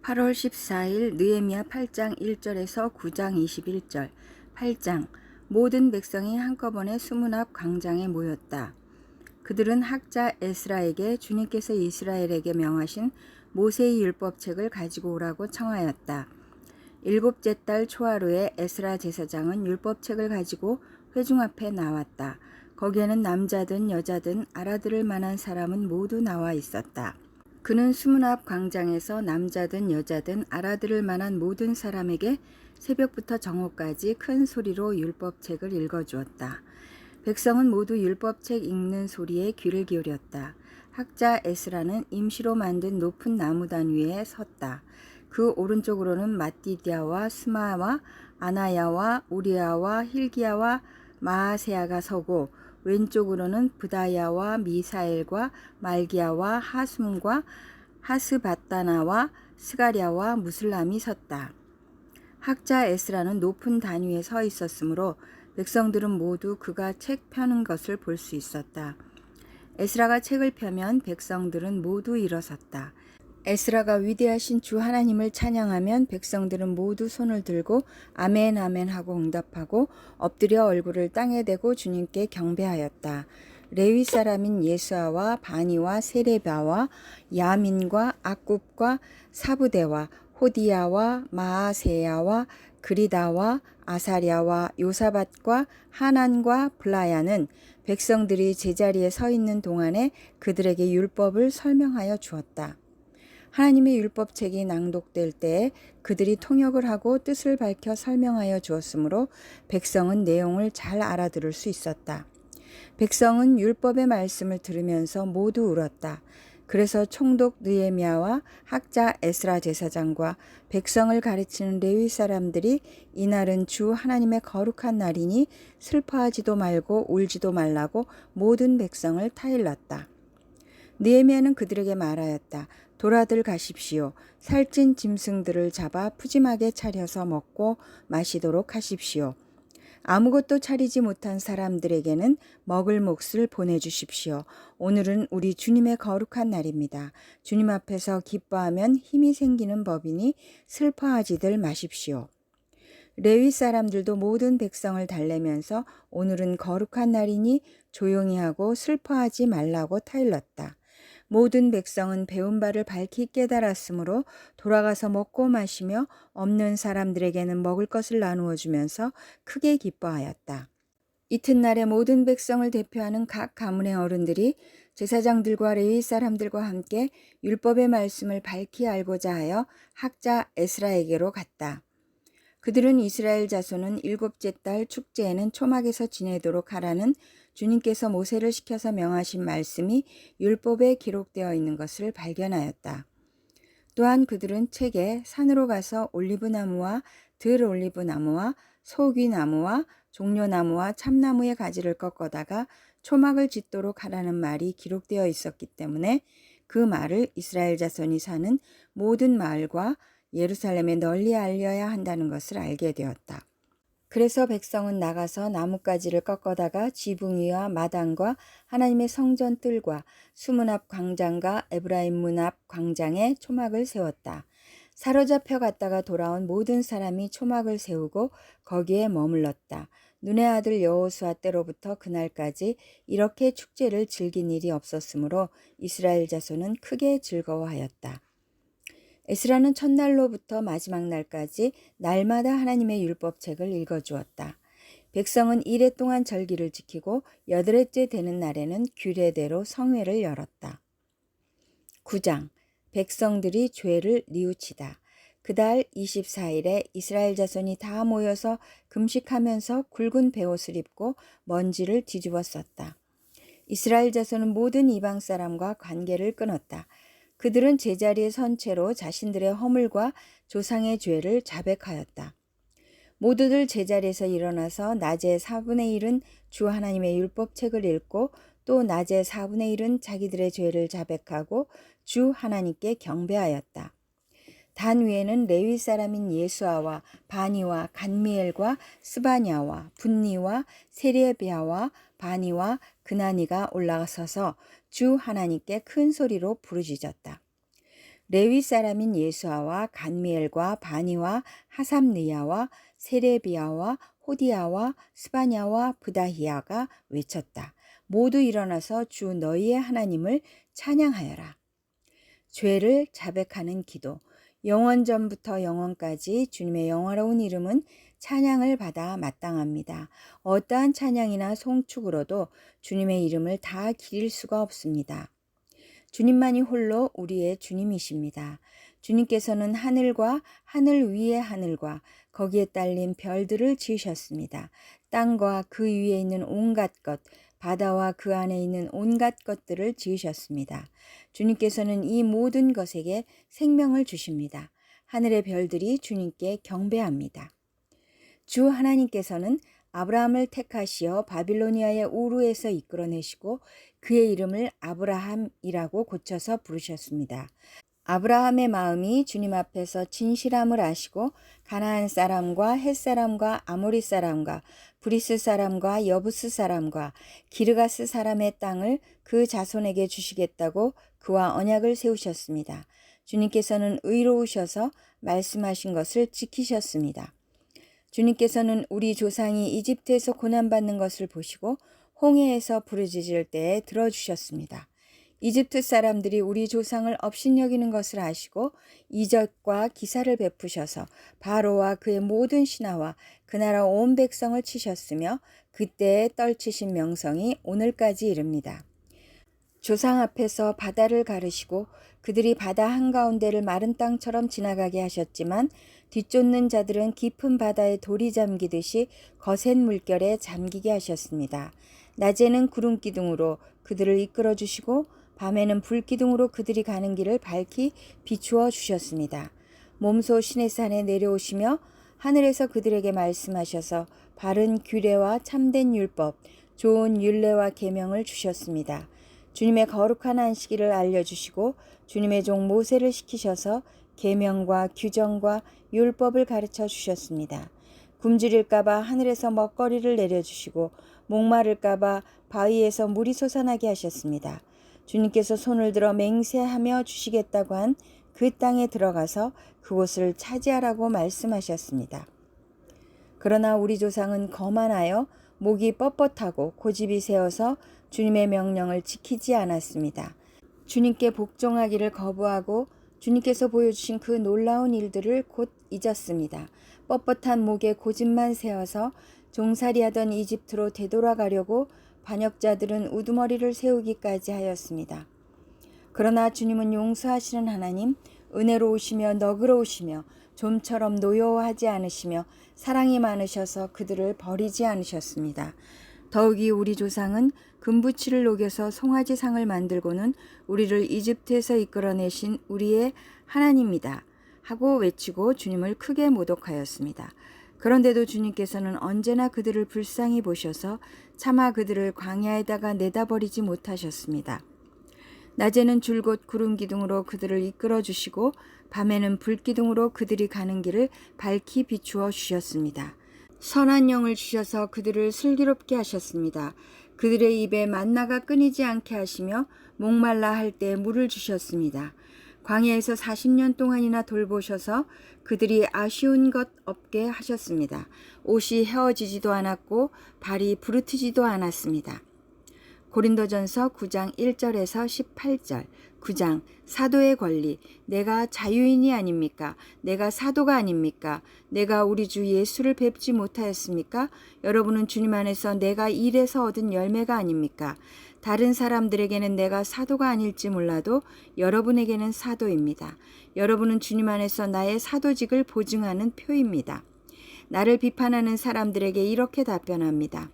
8월 14일 느헤미야 8장 1절에서 9장 21절. 8장 모든 백성이 한꺼번에 수문 앞 광장에 모였다. 그들은 학자 에스라에게 주님께서 이스라엘에게 명하신 모세의 율법책을 가지고 오라고 청하였다. 일곱째 달 초하루에 에스라 제사장은 율법책을 가지고 회중 앞에 나왔다. 거기에는 남자든 여자든 알아들을 만한 사람은 모두 나와 있었다. 그는 수문 앞 광장에서 남자든 여자든 알아들을 만한 모든 사람에게 새벽부터 정오까지 큰 소리로 율법책을 읽어주었다. 백성은 모두 율법책 읽는 소리에 귀를 기울였다. 학자 에스라는 임시로 만든 높은 나무단 위에 섰다. 그 오른쪽으로는 마띠디아와 스마와 아나야와 우리야와 힐기야와 마아세야가 서고 왼쪽으로는 브다야와 미사엘과 말기야와 하숨과 하스바다나와 스가랴와 무슬람이 섰다. 학자 에스라는 높은 단 위에 서 있었으므로 백성들은 모두 그가 책 펴는 것을 볼 수 있었다. 에스라가 책을 펴면 백성들은 모두 일어섰다. 에스라가 위대하신 주 하나님을 찬양하면 백성들은 모두 손을 들고 아멘 아멘 하고 응답하고 엎드려 얼굴을 땅에 대고 주님께 경배하였다. 레위 사람인 예수아와 바니와 세레바와 야민과 악굽과 사부대와 호디야와 마아세야와 그리다와 아사랴와 요사밧과 하난과 블라야는 백성들이 제자리에 서 있는 동안에 그들에게 율법을 설명하여 주었다. 하나님의 율법책이 낭독될 때에 그들이 통역을 하고 뜻을 밝혀 설명하여 주었으므로 백성은 내용을 잘 알아들을 수 있었다. 백성은 율법의 말씀을 들으면서 모두 울었다. 그래서 총독 느헤미야와 학자 에스라 제사장과 백성을 가르치는 레위 사람들이 이날은 주 하나님의 거룩한 날이니 슬퍼하지도 말고 울지도 말라고 모든 백성을 타일렀다. 느헤미야는 그들에게 말하였다. 돌아들 가십시오. 살찐 짐승들을 잡아 푸짐하게 차려서 먹고 마시도록 하십시오. 아무것도 차리지 못한 사람들에게는 먹을 몫을 보내주십시오. 오늘은 우리 주님의 거룩한 날입니다. 주님 앞에서 기뻐하면 힘이 생기는 법이니 슬퍼하지들 마십시오. 레위 사람들도 모든 백성을 달래면서 오늘은 거룩한 날이니 조용히 하고 슬퍼하지 말라고 타일렀다. 모든 백성은 배운 바를 밝히 깨달았으므로 돌아가서 먹고 마시며 없는 사람들에게는 먹을 것을 나누어 주면서 크게 기뻐하였다. 이튿날에 모든 백성을 대표하는 각 가문의 어른들이 제사장들과 레위 사람들과 함께 율법의 말씀을 밝히 알고자 하여 학자 에스라에게로 갔다. 그들은 이스라엘 자손은 일곱째 달 축제에는 초막에서 지내도록 하라는 주님께서 모세를 시켜서 명하신 말씀이 율법에 기록되어 있는 것을 발견하였다. 또한 그들은 책에 산으로 가서 올리브나무와 들올리브나무와 소귀나무와 종려나무와 참나무의 가지를 꺾어다가 초막을 짓도록 하라는 말이 기록되어 있었기 때문에 그 말을 이스라엘 자손이 사는 모든 마을과 예루살렘에 널리 알려야 한다는 것을 알게 되었다. 그래서 백성은 나가서 나뭇가지를 꺾어다가 지붕 위와 마당과 하나님의 성전 뜰과 수문 앞 광장과 에브라임 문 앞 광장에 초막을 세웠다. 사로잡혀 갔다가 돌아온 모든 사람이 초막을 세우고 거기에 머물렀다. 눈의 아들 여호수아 때로부터 그날까지 이렇게 축제를 즐긴 일이 없었으므로 이스라엘 자손은 크게 즐거워하였다. 에스라는 첫날로부터 마지막 날까지 날마다 하나님의 율법책을 읽어주었다. 백성은 1회 동안 절기를 지키고 8회째 되는 날에는 규례대로 성회를 열었다. 9장 백성들이 죄를 뉘우치다. 그달 24일에 이스라엘 자손이 다 모여서 금식하면서 굵은 베옷을 입고 먼지를 뒤집어 썼다. 이스라엘 자손은 모든 이방 사람과 관계를 끊었다. 그들은 제자리에 선 채로 자신들의 허물과 조상의 죄를 자백하였다. 모두들 제자리에서 일어나서 낮에 4분의 1은 주 하나님의 율법책을 읽고 또 낮에 4분의 1은 자기들의 죄를 자백하고 주 하나님께 경배하였다. 단 위에는 레위 사람인 예수아와 바니와 간미엘과 스바냐와 분니와 세레비아와 바니와 그나니가 올라서서 주 하나님께 큰 소리로 부르짖었다. 레위 사람인 예수아와 간미엘과 바니와 하삼느야와 세레비야와 호디야와 스바냐와 브다히야가 외쳤다. 모두 일어나서 주 너희의 하나님을 찬양하여라. 죄를 자백하는 기도. 영원전부터 영원까지 주님의 영화로운 이름은 찬양을 받아 마땅합니다. 어떠한 찬양이나 송축으로도 주님의 이름을 다 기릴 수가 없습니다. 주님만이 홀로 우리의 주님이십니다. 주님께서는 하늘과 하늘 위의 하늘과 거기에 딸린 별들을 지으셨습니다. 땅과 그 위에 있는 온갖 것, 바다와 그 안에 있는 온갖 것들을 지으셨습니다. 주님께서는 이 모든 것에게 생명을 주십니다. 하늘의 별들이 주님께 경배합니다. 주 하나님께서는 아브라함을 택하시어 바빌로니아의 우르에서 이끌어내시고 그의 이름을 아브라함이라고 고쳐서 부르셨습니다. 아브라함의 마음이 주님 앞에서 진실함을 아시고 가나안 사람과 헷 사람과 아모리 사람과 브리스 사람과 여부스 사람과 기르가스 사람의 땅을 그 자손에게 주시겠다고 그와 언약을 세우셨습니다. 주님께서는 의로우셔서 말씀하신 것을 지키셨습니다. 주님께서는 우리 조상이 이집트에서 고난받는 것을 보시고 홍해에서 부르짖을 때에 들어주셨습니다. 이집트 사람들이 우리 조상을 업신여기는 것을 아시고 이적과 기사를 베푸셔서 바로와 그의 모든 신하와 그 나라 온 백성을 치셨으며 그때에 떨치신 명성이 오늘까지 이릅니다. 조상 앞에서 바다를 가르시고 그들이 바다 한가운데를 마른 땅처럼 지나가게 하셨지만 뒤쫓는 자들은 깊은 바다에 돌이 잠기듯이 거센 물결에 잠기게 하셨습니다. 낮에는 구름 기둥으로 그들을 이끌어 주시고 밤에는 불 기둥으로 그들이 가는 길을 밝히 비추어 주셨습니다. 몸소 시내산에 내려오시며 하늘에서 그들에게 말씀하셔서 바른 규례와 참된 율법, 좋은 율례와 계명을 주셨습니다. 주님의 거룩한 안식일을 알려주시고 주님의 종 모세를 시키셔서 계명과 규정과 율법을 가르쳐 주셨습니다. 굶주릴까봐 하늘에서 먹거리를 내려주시고 목마를까봐 바위에서 물이 솟아나게 하셨습니다. 주님께서 손을 들어 맹세하며 주시겠다고 한 그 땅에 들어가서 그곳을 차지하라고 말씀하셨습니다. 그러나 우리 조상은 거만하여 목이 뻣뻣하고 고집이 세어서 주님의 명령을 지키지 않았습니다. 주님께 복종하기를 거부하고 주님께서 보여주신 그 놀라운 일들을 곧 잊었습니다. 뻣뻣한 목에 고집만 세워서 종살이하던 이집트로 되돌아가려고 반역자들은 우두머리를 세우기까지 하였습니다. 그러나 주님은 용서하시는 하나님, 은혜로우시며 너그러우시며 좀처럼 노여워하지 않으시며 사랑이 많으셔서 그들을 버리지 않으셨습니다. 더욱이 우리 조상은 금부치를 녹여서 송아지상을 만들고는 우리를 이집트에서 이끌어내신 우리의 하나님이다 하고 외치고 주님을 크게 모독하였습니다. 그런데도 주님께서는 언제나 그들을 불쌍히 보셔서 차마 그들을 광야에다가 내다버리지 못하셨습니다. 낮에는 줄곧 구름 기둥으로 그들을 이끌어 주시고 밤에는 불 기둥으로 그들이 가는 길을 밝히 비추어 주셨습니다. 선한 영을 주셔서 그들을 슬기롭게 하셨습니다. 그들의 입에 만나가 끊이지 않게 하시며 목말라 할 때 물을 주셨습니다. 광야에서 40년 동안이나 돌보셔서 그들이 아쉬운 것 없게 하셨습니다. 옷이 헤어지지도 않았고 발이 부르트지도 않았습니다. 고린도전서 9장 1절에서 18절. 9장 사도의 권리. 내가 자유인이 아닙니까? 내가 사도가 아닙니까? 내가 우리 주 예수를 뵙지 못하였습니까? 여러분은 주님 안에서 내가 일에서 얻은 열매가 아닙니까? 다른 사람들에게는 내가 사도가 아닐지 몰라도 여러분에게는 사도입니다. 여러분은 주님 안에서 나의 사도직을 보증하는 표입니다. 나를 비판하는 사람들에게 이렇게 답변합니다.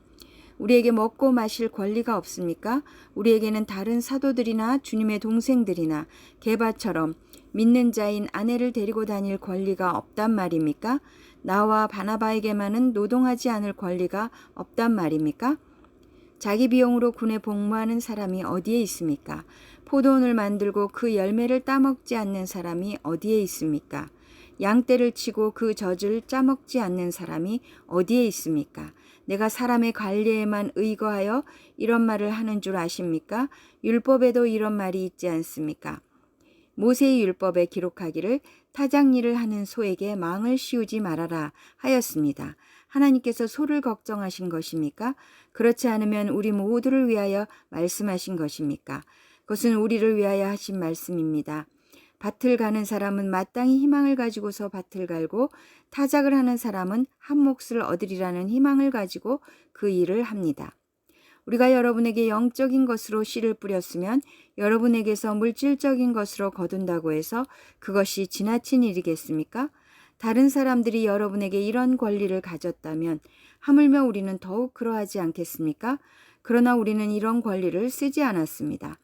우리에게 먹고 마실 권리가 없습니까? 우리에게는 다른 사도들이나 주님의 동생들이나 게바처럼 믿는 자인 아내를 데리고 다닐 권리가 없단 말입니까? 나와 바나바에게만은 노동하지 않을 권리가 없단 말입니까? 자기 비용으로 군에 복무하는 사람이 어디에 있습니까? 포도원을 만들고 그 열매를 따먹지 않는 사람이 어디에 있습니까? 양떼를 치고 그 젖을 짜먹지 않는 사람이 어디에 있습니까? 내가 사람의 관리에만 의거하여 이런 말을 하는 줄 아십니까? 율법에도 이런 말이 있지 않습니까? 모세의 율법에 기록하기를 타작 일을 하는 소에게 망을 씌우지 말아라 하였습니다. 하나님께서 소를 걱정하신 것입니까? 그렇지 않으면 우리 모두를 위하여 말씀하신 것입니까? 그것은 우리를 위하여 하신 말씀입니다. 밭을 가는 사람은 마땅히 희망을 가지고서 밭을 갈고 타작을 하는 사람은 한 몫을 얻으리라는 희망을 가지고 그 일을 합니다. 우리가 여러분에게 영적인 것으로 씨를 뿌렸으면 여러분에게서 물질적인 것으로 거둔다고 해서 그것이 지나친 일이겠습니까? 다른 사람들이 여러분에게 이런 권리를 가졌다면 하물며 우리는 더욱 그러하지 않겠습니까? 그러나 우리는 이런 권리를 쓰지 않았습니다.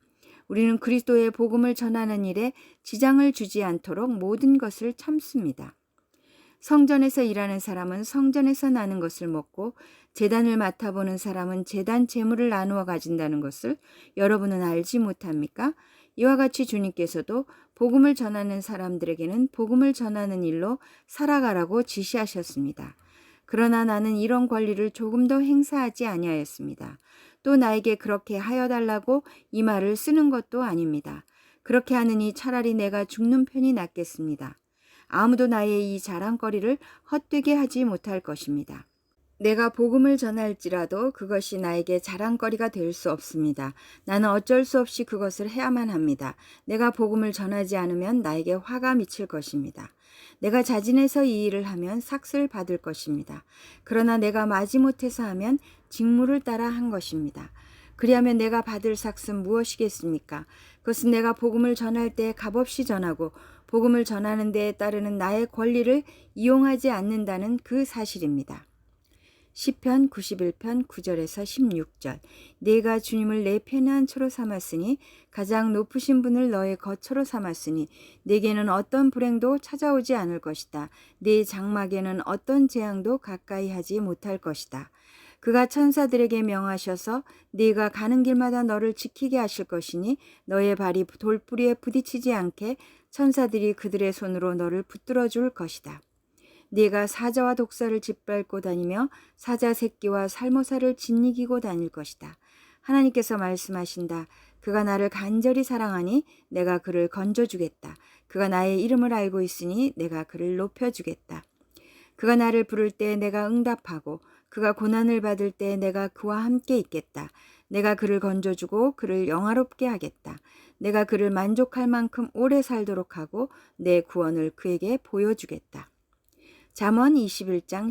우리는 그리스도의 복음을 전하는 일에 지장을 주지 않도록 모든 것을 참습니다. 성전에서 일하는 사람은 성전에서 나는 것을 먹고 제단을 맡아보는 사람은 제단 제물을 나누어 가진다는 것을 여러분은 알지 못합니까? 이와 같이 주님께서도 복음을 전하는 사람들에게는 복음을 전하는 일로 살아가라고 지시하셨습니다. 그러나 나는 이런 권리를 조금 더 행사하지 아니하였습니다. 또 나에게 그렇게 하여 달라고 이 말을 쓰는 것도 아닙니다. 그렇게 하느니 차라리 내가 죽는 편이 낫겠습니다. 아무도 나의 이 자랑거리를 헛되게 하지 못할 것입니다. 내가 복음을 전할지라도 그것이 나에게 자랑거리가 될 수 없습니다. 나는 어쩔 수 없이 그것을 해야만 합니다. 내가 복음을 전하지 않으면 나에게 화가 미칠 것입니다. 내가 자진해서 이 일을 하면 삭슬 받을 것입니다. 그러나 내가 마지못해서 하면 직무를 따라 한 것입니다. 그리하면 내가 받을 삭은 무엇이겠습니까? 그것은 내가 복음을 전할 때 값없이 전하고 복음을 전하는 데에 따르는 나의 권리를 이용하지 않는다는 그 사실입니다. 시편 91편 9절에서 16절. 내가 주님을 내 편한 초로 삼았으니 가장 높으신 분을 너의 거처로 삼았으니 내게는 어떤 불행도 찾아오지 않을 것이다. 내 장막에는 어떤 재앙도 가까이 하지 못할 것이다. 그가 천사들에게 명하셔서 네가 가는 길마다 너를 지키게 하실 것이니 너의 발이 돌뿌리에 부딪히지 않게 천사들이 그들의 손으로 너를 붙들어 줄 것이다. 네가 사자와 독사를 짓밟고 다니며 사자 새끼와 살모사를 짓이기고 다닐 것이다. 하나님께서 말씀하신다. 그가 나를 간절히 사랑하니 내가 그를 건져주겠다. 그가 나의 이름을 알고 있으니 내가 그를 높여주겠다. 그가 나를 부를 때 내가 응답하고 그가 고난을 받을 때 내가 그와 함께 있겠다. 내가 그를 건져주고 그를 영화롭게 하겠다. 내가 그를 만족할 만큼 오래 살도록 하고 내 구원을 그에게 보여주겠다. 잠언 21장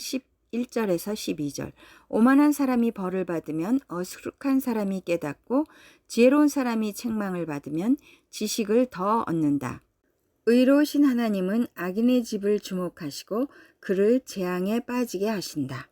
11절에서 12절. 오만한 사람이 벌을 받으면 어수룩한 사람이 깨닫고 지혜로운 사람이 책망을 받으면 지식을 더 얻는다. 의로우신 하나님은 악인의 집을 주목하시고 그를 재앙에 빠지게 하신다.